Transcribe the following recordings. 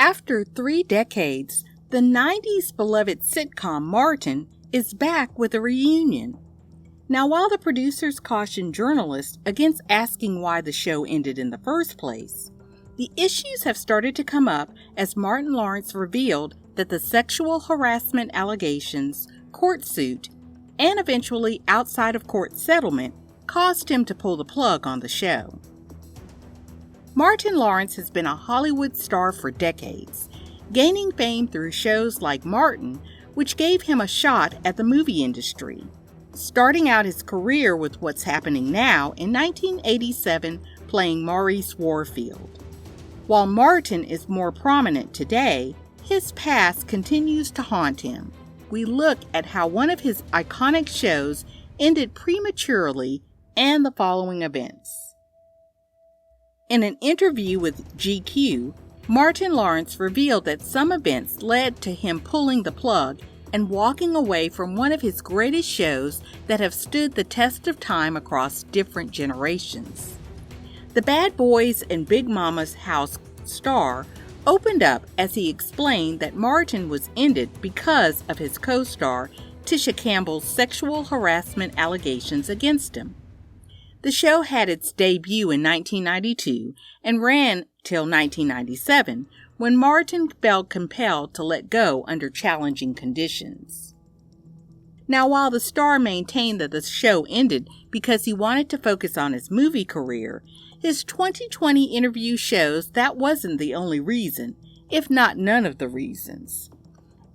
After 3 decades, the 90s beloved sitcom Martin is back with a reunion. Now, while the producers cautioned journalists against asking why the show ended in the first place, the issues have started to come up as Martin Lawrence revealed that the sexual harassment allegations, court suit, and eventually outside-of-court settlement caused him to pull the plug on the show. Martin Lawrence has been a Hollywood star for decades, gaining fame through shows like Martin, which gave him a shot at the movie industry, starting out his career with What's Happening Now in 1987 playing Maurice Warfield. While Martin is more prominent today, his past continues to haunt him. We look at how one of his iconic shows ended prematurely and the following events. In an interview with GQ, Martin Lawrence revealed that some events led to him pulling the plug and walking away from one of his greatest shows that have stood the test of time across different generations. The Bad Boys and Big Mama's House star opened up as he explained that Martin was ended because of his co-star Tisha Campbell's sexual harassment allegations against him. The show had its debut in 1992 and ran till 1997, when Martin felt compelled to let go under challenging conditions. Now, while the star maintained that the show ended because he wanted to focus on his movie career, his 2020 interview shows that wasn't the only reason, if not none of the reasons.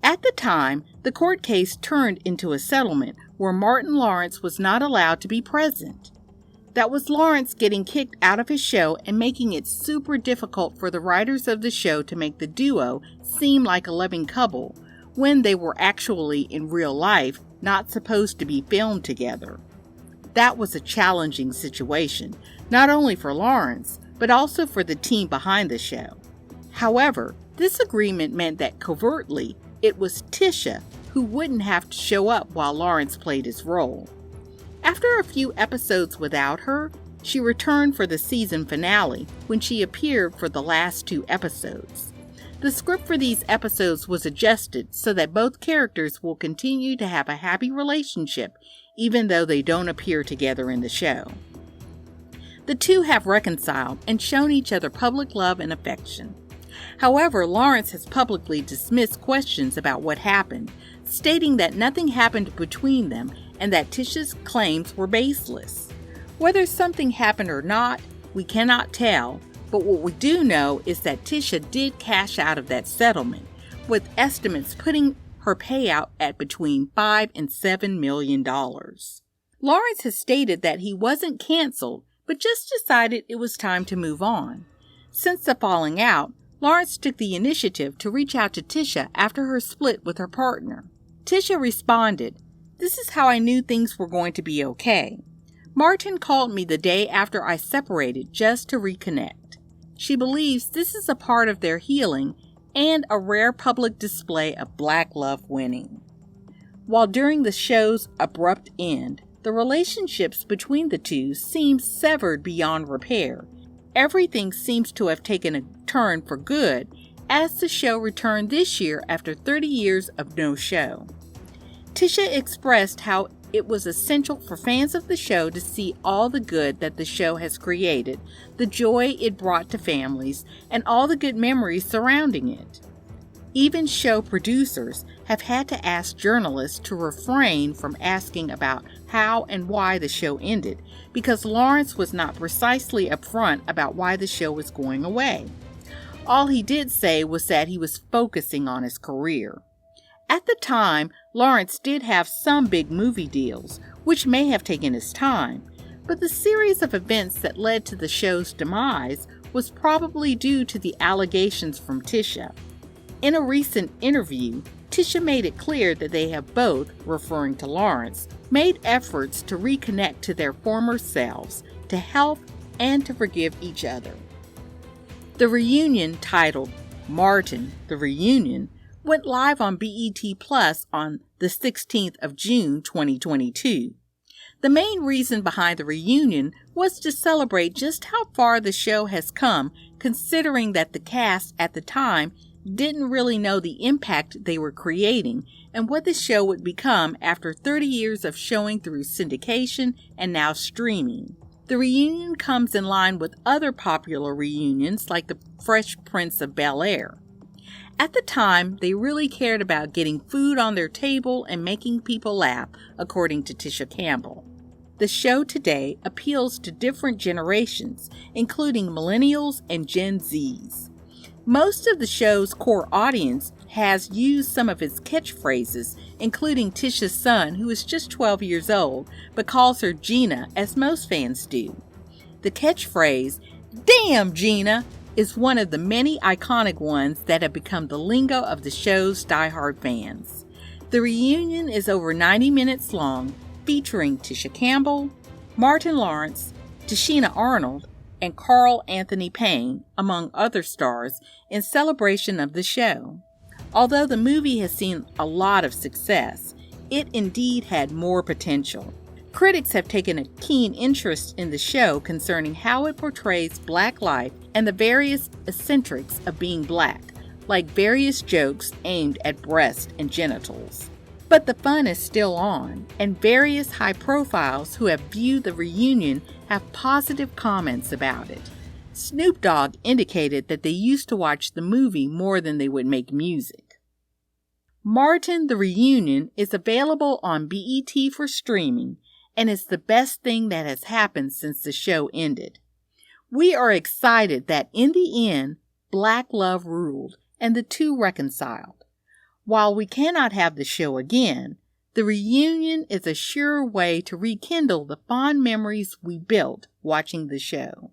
At the time, the court case turned into a settlement where Martin Lawrence was not allowed to be present. That was Lawrence getting kicked out of his show and making it super difficult for the writers of the show to make the duo seem like a loving couple when they were actually, in real life, not supposed to be filmed together. That was a challenging situation, not only for Lawrence, but also for the team behind the show. However, this agreement meant that covertly, it was Tisha who wouldn't have to show up while Lawrence played his role. After a few episodes without her, she returned for the season finale when she appeared for the last 2 episodes. The script for these episodes was adjusted so that both characters will continue to have a happy relationship even though they don't appear together in the show. The two have reconciled and shown each other public love and affection. However, Lawrence has publicly dismissed questions about what happened, stating that nothing happened between them and that Tisha's claims were baseless. Whether something happened or not, we cannot tell, but what we do know is that Tisha did cash out of that settlement, with estimates putting her payout at between $5 and $7 million. Lawrence has stated that he wasn't canceled, but just decided it was time to move on. Since the falling out, Lawrence took the initiative to reach out to Tisha after her split with her partner. Tisha responded, "This is how I knew things were going to be okay. Martin called me the day after I separated just to reconnect. She believes this is a part of their healing and a rare public display of Black love winning." While during the show's abrupt end, the relationships between the two seem severed beyond repair. Everything seems to have taken a turn for good as the show returned this year after 30 years of no show. Tisha expressed how it was essential for fans of the show to see all the good that the show has created, the joy it brought to families, and all the good memories surrounding it. Even show producers have had to ask journalists to refrain from asking about how and why the show ended, because Lawrence was not precisely upfront about why the show was going away. All he did say was that he was focusing on his career. At the time, Lawrence did have some big movie deals, which may have taken his time, but the series of events that led to the show's demise was probably due to the allegations from Tisha. In a recent interview, Tisha made it clear that they have both, referring to Lawrence, made efforts to reconnect to their former selves, to help and to forgive each other. The reunion, titled Martin, The Reunion, went live on BET Plus on the 16th of June 2022. The main reason behind the reunion was to celebrate just how far the show has come, considering that the cast at the time didn't really know the impact they were creating and what the show would become after 30 years of showing through syndication and now streaming. The reunion comes in line with other popular reunions like the Fresh Prince of Bel-Air. At the time, they really cared about getting food on their table and making people laugh, according to Tisha Campbell. The show today appeals to different generations, including millennials and Gen Zs. Most of the show's core audience has used some of its catchphrases, including Tisha's son, who is just 12 years old, but calls her Gina, as most fans do. The catchphrase, "Damn, Gina," is one of the many iconic ones that have become the lingo of the show's diehard fans. The reunion is over 90 minutes long, featuring Tisha Campbell, Martin Lawrence, Tichina Arnold, and Carl Anthony Payne, among other stars, in celebration of the show. Although the movie has seen a lot of success, it indeed had more potential. Critics have taken a keen interest in the show concerning how it portrays Black life and the various eccentrics of being Black, like various jokes aimed at breasts and genitals. But the fun is still on, and various high profiles who have viewed the reunion have positive comments about it. Snoop Dogg indicated that they used to watch the movie more than they would make music. Martin the Reunion is available on BET for streaming, and is the best thing that has happened since the show ended. We are excited that in the end, Black love ruled, and the two reconciled. While we cannot have the show again, the reunion is a sure way to rekindle the fond memories we built watching the show.